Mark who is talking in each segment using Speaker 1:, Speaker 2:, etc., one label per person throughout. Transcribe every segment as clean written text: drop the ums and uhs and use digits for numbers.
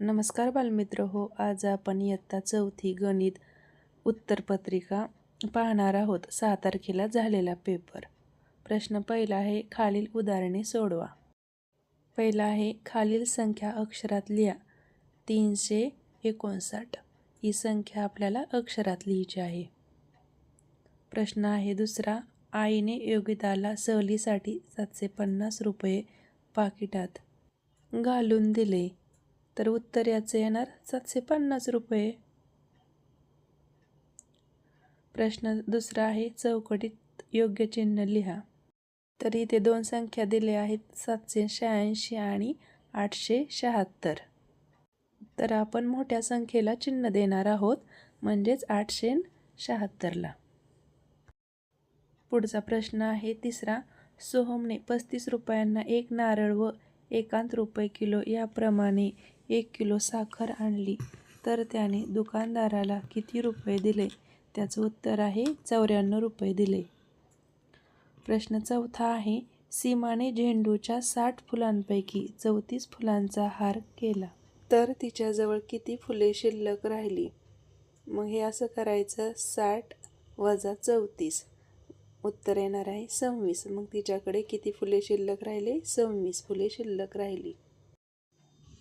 Speaker 1: नमस्कार बालमित्र हो, आज आपण इयत्ता 4थी गणित उत्तरपत्रिका पाहणार आहोत. 6 तारखेला झालेला पेपर. प्रश्न पहिला आहे, खालील उदाहरणे सोडवा. पहिला आहे, खालील संख्या अक्षरात लिहा. 359 ही संख्या आपल्याला अक्षरात लिहायची आहे. प्रश्न आहे दुसरा, आईने योगिताला सहलीसाठी 750 रुपये पाकिटात घालून दिले. तर उत्तर याचे येणार 750 रुपये. प्रश्न दुसरा आहे, चौकटीत योग्य चिन्ह लिहा. तर इथे दोन संख्या दिल्या आहेत, 786 आणि 876. तर आपण मोठ्या संख्येला चिन्ह देणार आहोत, म्हणजेच 876ला. पुढचा प्रश्न आहे तिसरा, सोहमने 35 रुपयांना एक नारळ व 1 रुपये किलो याप्रमाणे 1 किलो साखर आणली, तर त्याने दुकानदाराला किती रुपये दिले? त्याचं उत्तर आहे 94 रुपये दिले. प्रश्न चौथा आहे, सीमाने झेंडूच्या 60 फुलांपैकी 34 फुलांचा हार केला, तर तिच्याजवळ किती फुले शिल्लक राहिली? मग हे असं करायचं, 60 वजा 34, उत्तर येणार आहे 26. मग तिच्याकडे किती फुले शिल्लक राहिले? 26 फुले शिल्लक राहिली.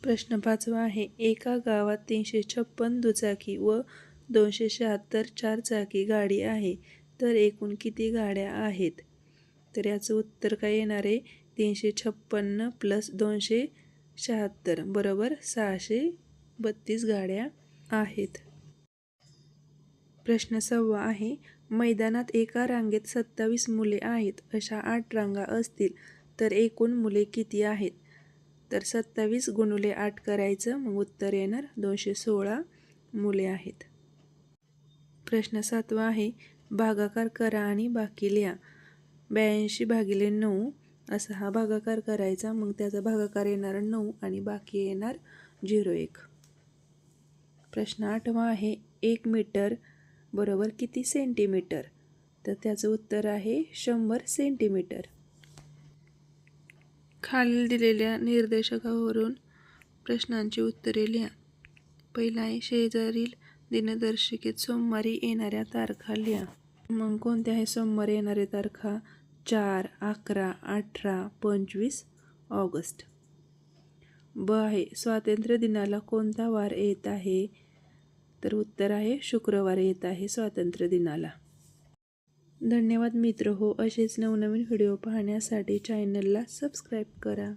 Speaker 1: प्रश्न पाचवा आहे, एका गावात 356 दुचाकी व 276 चारचाकी गाडी आहे, तर एकूण किती गाड्या आहेत? तर याचं उत्तर काय येणार आहे? 356 प्लस 276 बरोबर 632 गाड्या आहेत. प्रश्न 6 आहे, मैदानात एका रांगेत 27 मुले आहेत, अशा 8 रांगा असतील, तर एकूण मुले किती आहेत? तर 27 गुणुले 8 करायचं, मग उत्तर येणार 216 मुले आहेत. प्रश्न 7 आहे, भागाकार करा आणि बाकी लिहा. 82 भागिले 9 असा हा भागाकार करायचा, मग त्याचा भागाकार येणार 9 आणि बाकी येणार 01. प्रश्न 8 आहे, 1 मीटर बरोबर किती सेंटीमीटर? तर त्याचं उत्तर आहे 100 सेंटीमीटर. खालील दिलेल्या निर्देशकावरून प्रश्नांची उत्तरे लिहा. पहिला आहे, शेजारील दिनदर्शिकेत सोमवारी येणाऱ्या तारखा लिहा. मग कोणत्या आहे सोमवारी येणाऱ्या तारखा? 4, 11, 18, 25 ऑगस्ट. ब आहे, स्वातंत्र्य दिनाला कोणता वार येत आहे? तर उत्तर आहे शुक्रवार येत आहे स्वातंत्र्य दिनाला. धन्यवाद मित्र हो, असेच नवनवीन व्हिडिओ पाहण्यासाठी चॅनलला सबस्क्राईब करा.